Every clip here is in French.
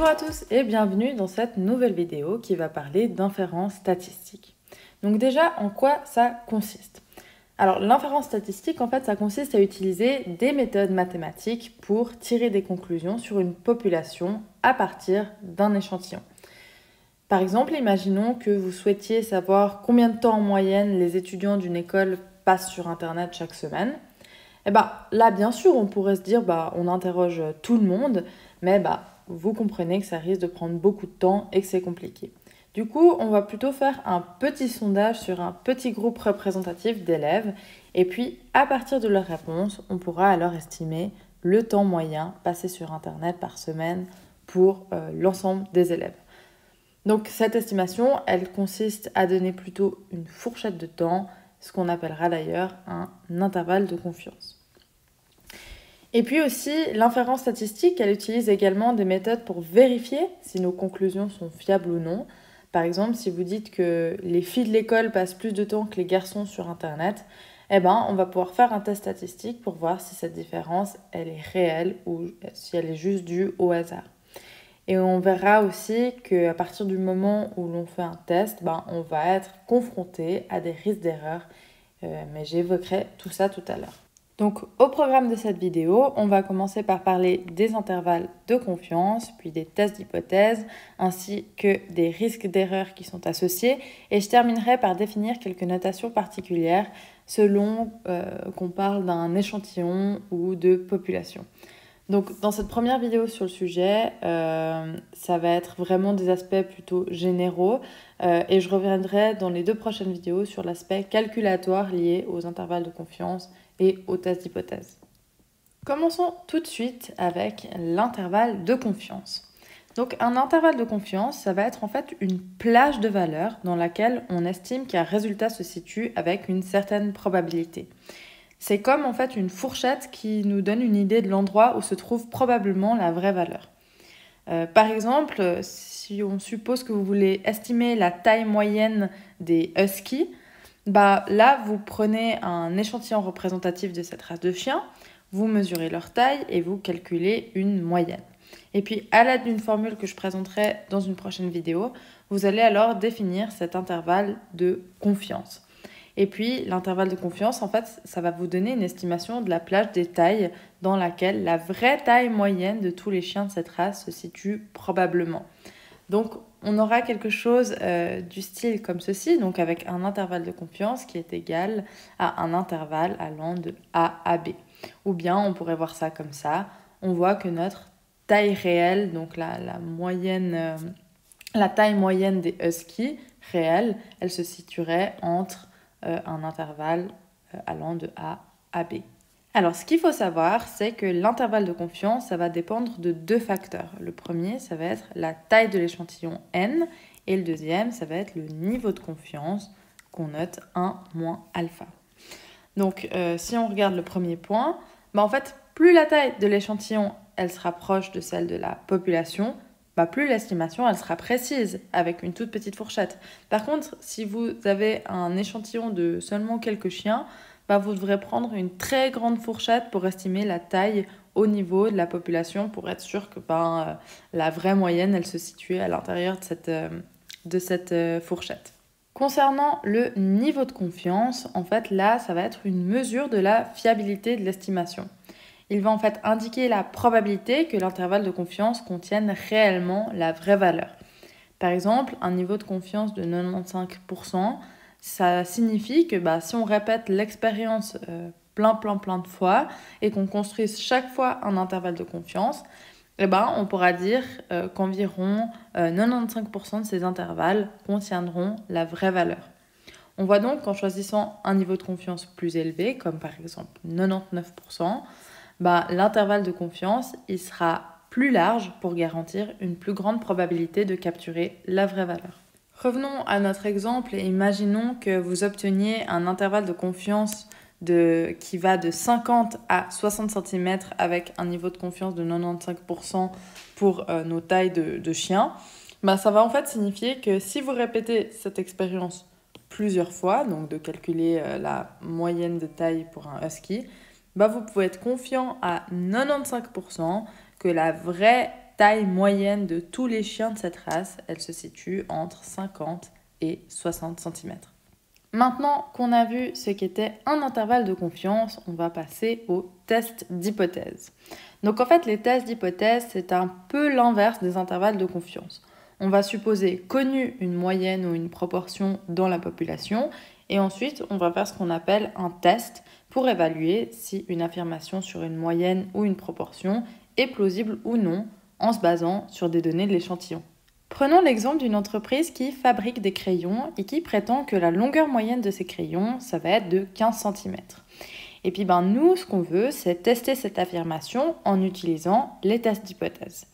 Bonjour à tous et bienvenue dans cette nouvelle vidéo qui va parler d'inférence statistique. Donc déjà, en quoi ça consiste? Alors l'inférence statistique, en fait, ça consiste à utiliser des méthodes mathématiques pour tirer des conclusions sur une population à partir d'un échantillon. Par exemple, imaginons que vous souhaitiez savoir combien de temps en moyenne les étudiants d'une école passent sur Internet chaque semaine. Et là, bien sûr, on pourrait se dire, on interroge tout le monde, mais vous comprenez que ça risque de prendre beaucoup de temps et que c'est compliqué. Du coup, on va plutôt faire un petit sondage sur un petit groupe représentatif d'élèves, et puis à partir de leurs réponses, on pourra alors estimer le temps moyen passé sur Internet par semaine pour l'ensemble des élèves. Donc cette estimation, elle consiste à donner plutôt une fourchette de temps, ce qu'on appellera d'ailleurs un intervalle de confiance. Et puis aussi, l'inférence statistique, elle utilise également des méthodes pour vérifier si nos conclusions sont fiables ou non. Par exemple, si vous dites que les filles de l'école passent plus de temps que les garçons sur Internet, on va pouvoir faire un test statistique pour voir si cette différence, elle est réelle ou si elle est juste due au hasard. Et on verra aussi qu'à partir du moment où l'on fait un test, on va être confronté à des risques d'erreur. Mais j'évoquerai tout ça tout à l'heure. Donc au programme de cette vidéo, on va commencer par parler des intervalles de confiance, puis des tests d'hypothèse, ainsi que des risques d'erreur qui sont associés. Et je terminerai par définir quelques notations particulières selon qu'on parle d'un échantillon ou de population. Donc dans cette première vidéo sur le sujet, ça va être vraiment des aspects plutôt généraux et je reviendrai dans les 2 prochaines vidéos sur l'aspect calculatoire lié aux intervalles de confiance et aux tests d'hypothèse. Commençons tout de suite avec l'intervalle de confiance. Donc un intervalle de confiance, ça va être en fait une plage de valeurs dans laquelle on estime qu'un résultat se situe avec une certaine probabilité. C'est comme en fait une fourchette qui nous donne une idée de l'endroit où se trouve probablement la vraie valeur. Par exemple, si on suppose que vous voulez estimer la taille moyenne des huskies, là vous prenez un échantillon représentatif de cette race de chiens, vous mesurez leur taille et vous calculez une moyenne. Et puis à l'aide d'une formule que je présenterai dans une prochaine vidéo, vous allez alors définir cet intervalle de confiance. Et puis, l'intervalle de confiance, en fait, ça va vous donner une estimation de la plage des tailles dans laquelle la vraie taille moyenne de tous les chiens de cette race se situe probablement. Donc, on aura quelque chose du style comme ceci, donc avec un intervalle de confiance qui est égal à un intervalle allant de A à B. Ou bien, on pourrait voir ça comme ça. On voit que notre taille réelle, donc la taille moyenne des huskies réelle, elle se situerait entre un intervalle allant de A à B. Alors, ce qu'il faut savoir, c'est que l'intervalle de confiance, ça va dépendre de 2 facteurs. Le premier, ça va être la taille de l'échantillon N, et le deuxième, ça va être le niveau de confiance qu'on note 1 moins alpha. Donc, si on regarde le premier point, en fait, plus la taille de l'échantillon, elle se rapproche de celle de la population, plus l'estimation, elle sera précise avec une toute petite fourchette. Par contre, si vous avez un échantillon de seulement quelques chiens, vous devrez prendre une très grande fourchette pour estimer la taille au niveau de la population pour être sûr que la vraie moyenne, elle se situe à l'intérieur de cette fourchette. Concernant le niveau de confiance, en fait, là, ça va être une mesure de la fiabilité de l'estimation. Il va en fait indiquer la probabilité que l'intervalle de confiance contienne réellement la vraie valeur. Par exemple, un niveau de confiance de 95%, ça signifie que si on répète l'expérience plein de fois et qu'on construise chaque fois un intervalle de confiance, on pourra dire qu'environ 95% de ces intervalles contiendront la vraie valeur. On voit donc qu'en choisissant un niveau de confiance plus élevé, comme par exemple 99%, l'intervalle de confiance, il sera plus large pour garantir une plus grande probabilité de capturer la vraie valeur. Revenons à notre exemple et imaginons que vous obteniez un intervalle de confiance qui va de 50 à 60 cm avec un niveau de confiance de 95% pour nos tailles de chiens. Ça va en fait signifier que si vous répétez cette expérience plusieurs fois, donc de calculer la moyenne de taille pour un husky, vous pouvez être confiant à 95% que la vraie taille moyenne de tous les chiens de cette race, elle se situe entre 50 et 60 cm. Maintenant qu'on a vu ce qu'était un intervalle de confiance, on va passer au test d'hypothèse. Donc en fait, les tests d'hypothèse, c'est un peu l'inverse des intervalles de confiance. On va supposer connu une moyenne ou une proportion dans la population et ensuite on va faire ce qu'on appelle un test pour évaluer si une affirmation sur une moyenne ou une proportion est plausible ou non en se basant sur des données de l'échantillon. Prenons l'exemple d'une entreprise qui fabrique des crayons et qui prétend que la longueur moyenne de ces crayons, ça va être de 15 cm. Et puis nous, ce qu'on veut, c'est tester cette affirmation en utilisant les tests d'hypothèse.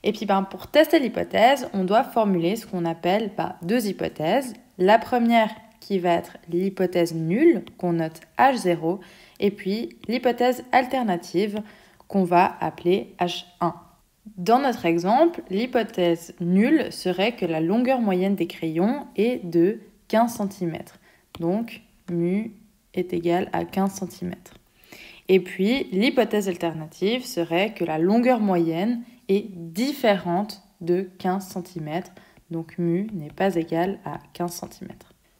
Et puis pour tester l'hypothèse, on doit formuler ce qu'on appelle deux hypothèses. La première qui va être l'hypothèse nulle, qu'on note H0, et puis l'hypothèse alternative qu'on va appeler H1. Dans notre exemple, l'hypothèse nulle serait que la longueur moyenne des crayons est de 15 cm. Donc, mu est égal à 15 cm. Et puis, l'hypothèse alternative serait que la longueur moyenne est différente de 15 cm. Donc, mu n'est pas égal à 15 cm.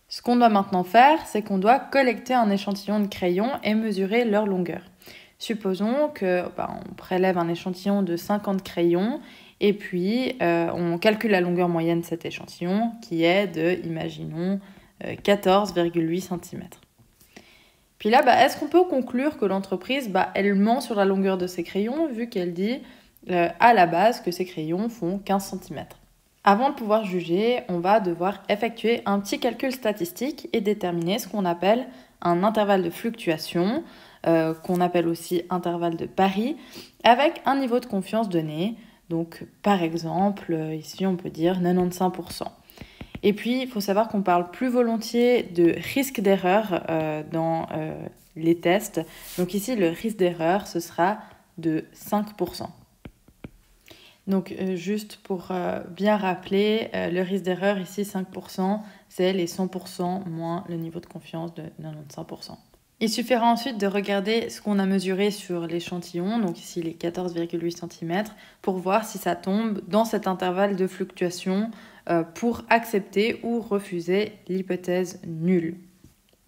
Ce qu'on doit maintenant faire, c'est qu'on doit collecter un échantillon de crayons et mesurer leur longueur. Supposons qu'on prélève un échantillon de 50 crayons et puis on calcule la longueur moyenne de cet échantillon qui est de, imaginons, 14,8 cm. Puis là, est-ce qu'on peut conclure que l'entreprise, elle ment sur la longueur de ses crayons vu qu'elle dit à la base que ses crayons font 15 cm? Avant de pouvoir juger, on va devoir effectuer un petit calcul statistique et déterminer ce qu'on appelle un intervalle de fluctuation, qu'on appelle aussi intervalle de pari, avec un niveau de confiance donné. Donc, par exemple, ici, on peut dire 95%. Et puis, il faut savoir qu'on parle plus volontiers de risque d'erreur dans les tests. Donc ici, le risque d'erreur, ce sera de 5%. Donc, juste pour bien rappeler, le risque d'erreur, ici, 5%, c'est les 100% moins le niveau de confiance de 95%. Il suffira ensuite de regarder ce qu'on a mesuré sur l'échantillon, donc ici les 14,8 cm, pour voir si ça tombe dans cet intervalle de fluctuation pour accepter ou refuser l'hypothèse nulle.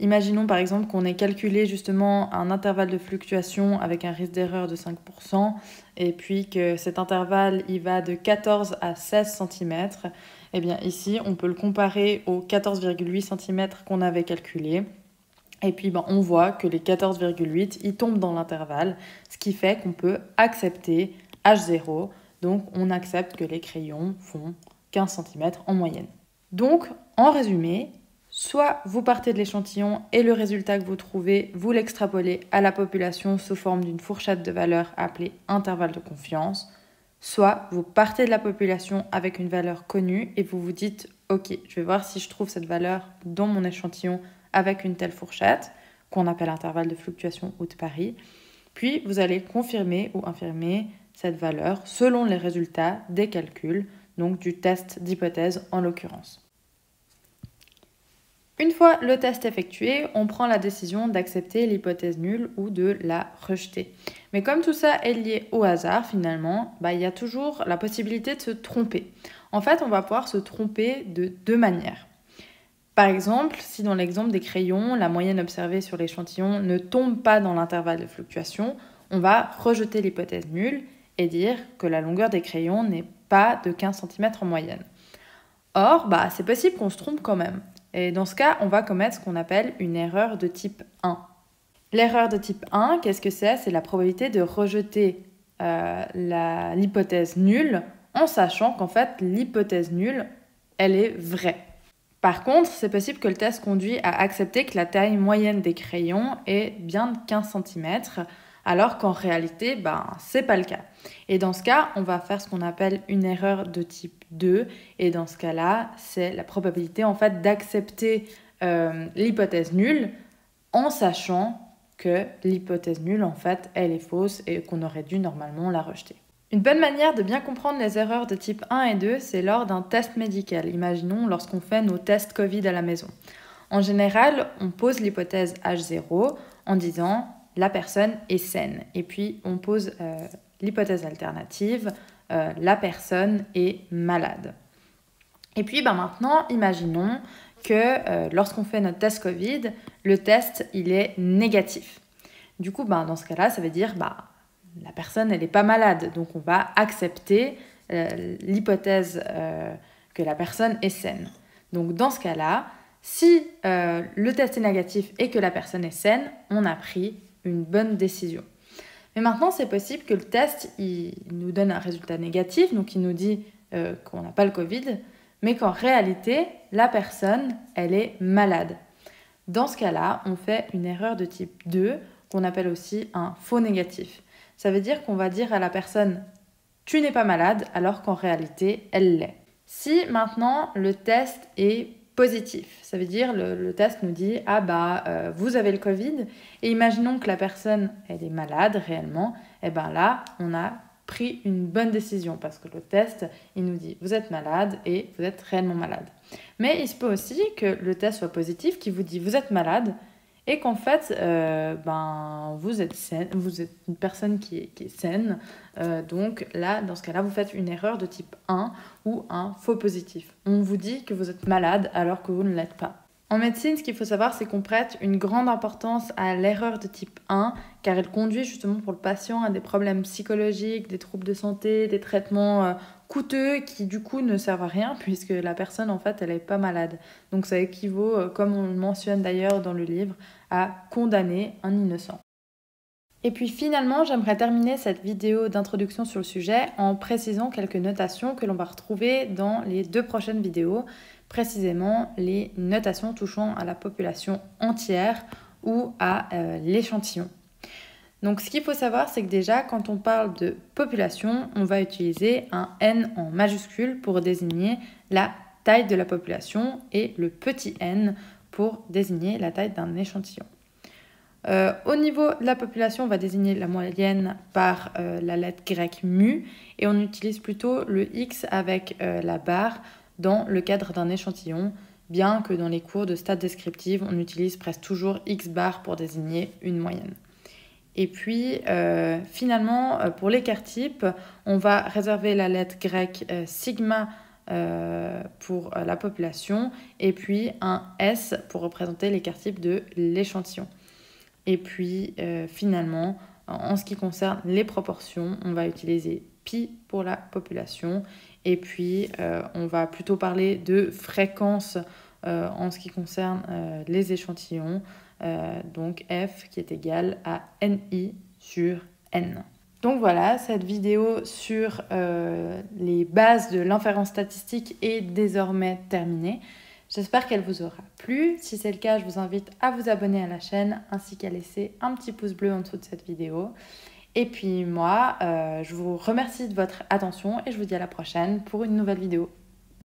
Imaginons par exemple qu'on ait calculé justement un intervalle de fluctuation avec un risque d'erreur de 5% et puis que cet intervalle il va de 14 à 16 cm. Et bien ici on peut le comparer aux 14,8 cm qu'on avait calculé. Et puis on voit que les 14,8 ils tombent dans l'intervalle, ce qui fait qu'on peut accepter H0. Donc on accepte que les crayons font 15 cm en moyenne. Donc en résumé, soit vous partez de l'échantillon et le résultat que vous trouvez, vous l'extrapolez à la population sous forme d'une fourchette de valeurs appelée intervalle de confiance, soit vous partez de la population avec une valeur connue et vous vous dites « Ok, je vais voir si je trouve cette valeur dans mon échantillon avec une telle fourchette, qu'on appelle intervalle de fluctuation ou de pari. » Puis vous allez confirmer ou infirmer cette valeur selon les résultats des calculs, donc du test d'hypothèse en l'occurrence. Une fois le test effectué, on prend la décision d'accepter l'hypothèse nulle ou de la rejeter. Mais comme tout ça est lié au hasard finalement, il y a toujours la possibilité de se tromper. En fait, on va pouvoir se tromper de deux manières. Par exemple, si dans l'exemple des crayons, la moyenne observée sur l'échantillon ne tombe pas dans l'intervalle de fluctuation, on va rejeter l'hypothèse nulle et dire que la longueur des crayons n'est pas de 15 cm en moyenne. Or, c'est possible qu'on se trompe quand même. Et dans ce cas, on va commettre ce qu'on appelle une erreur de type 1. L'erreur de type 1, qu'est-ce que c'est? C'est la probabilité de rejeter l'hypothèse nulle en sachant qu'en fait, l'hypothèse nulle, elle est vraie. Par contre, c'est possible que le test conduise à accepter que la taille moyenne des crayons est bien de 15 cm, alors qu'en réalité, c'est pas le cas. Et dans ce cas, on va faire ce qu'on appelle une erreur de type 2, et dans ce cas-là, c'est la probabilité en fait d'accepter l'hypothèse nulle en sachant que l'hypothèse nulle, en fait, elle est fausse et qu'on aurait dû normalement la rejeter. Une bonne manière de bien comprendre les erreurs de type 1 et 2, c'est lors d'un test médical. Imaginons lorsqu'on fait nos tests Covid à la maison. En général, on pose l'hypothèse H0 en disant la personne est saine. Et puis, on pose l'hypothèse alternative la personne est malade. Et puis maintenant, imaginons que lorsqu'on fait notre test Covid, le test il est négatif. Du coup, dans ce cas-là, ça veut dire la personne elle n'est pas malade. Donc on va accepter l'hypothèse que la personne est saine. Donc dans ce cas-là, si le test est négatif et que la personne est saine, on a pris une bonne décision. Mais maintenant, c'est possible que le test il nous donne un résultat négatif, donc il nous dit qu'on n'a pas le Covid, mais qu'en réalité, la personne, elle est malade. Dans ce cas-là, on fait une erreur de type 2, qu'on appelle aussi un faux négatif. Ça veut dire qu'on va dire à la personne « tu n'es pas malade » alors qu'en réalité, elle l'est. Si maintenant, le test est positif, ça veut dire le test nous dit « ah vous avez le Covid » et imaginons que la personne, elle est malade réellement, et là, on a pris une bonne décision parce que le test, il nous dit vous êtes malade et vous êtes réellement malade. Mais il se peut aussi que le test soit positif, qui vous dit vous êtes malade et qu'en fait, vous êtes saine, vous êtes une personne qui est saine. Donc là, dans ce cas-là, vous faites une erreur de type 1 ou un faux positif. On vous dit que vous êtes malade alors que vous ne l'êtes pas. En médecine, ce qu'il faut savoir, c'est qu'on prête une grande importance à l'erreur de type 1, car elle conduit justement pour le patient à des problèmes psychologiques, des troubles de santé, des traitements coûteux qui du coup ne servent à rien, puisque la personne en fait, elle n'est pas malade. Donc ça équivaut, comme on le mentionne d'ailleurs dans le livre, à condamner un innocent. Et puis finalement, j'aimerais terminer cette vidéo d'introduction sur le sujet en précisant quelques notations que l'on va retrouver dans les 2 prochaines vidéos, précisément les notations touchant à la population entière ou à l'échantillon. Donc ce qu'il faut savoir, c'est que déjà, quand on parle de population, on va utiliser un N en majuscule pour désigner la taille de la population et le petit n pour désigner la taille d'un échantillon. Au niveau de la population, on va désigner la moyenne par la lettre grecque mu et on utilise plutôt le x avec la barre dans le cadre d'un échantillon, bien que dans les cours de stats descriptives, on utilise presque toujours x bar pour désigner une moyenne. Et puis finalement, pour l'écart type, on va réserver la lettre grecque sigma pour la population et puis un S pour représenter l'écart type de l'échantillon. Et puis finalement, en ce qui concerne les proportions, on va utiliser pi pour la population. Et puis on va plutôt parler de fréquence en ce qui concerne les échantillons. Donc f qui est égal à ni sur n. Donc voilà, cette vidéo sur les bases de l'inférence statistique est désormais terminée. J'espère qu'elle vous aura plu. Si c'est le cas, je vous invite à vous abonner à la chaîne ainsi qu'à laisser un petit pouce bleu en dessous de cette vidéo. Et puis moi, je vous remercie de votre attention et je vous dis à la prochaine pour une nouvelle vidéo.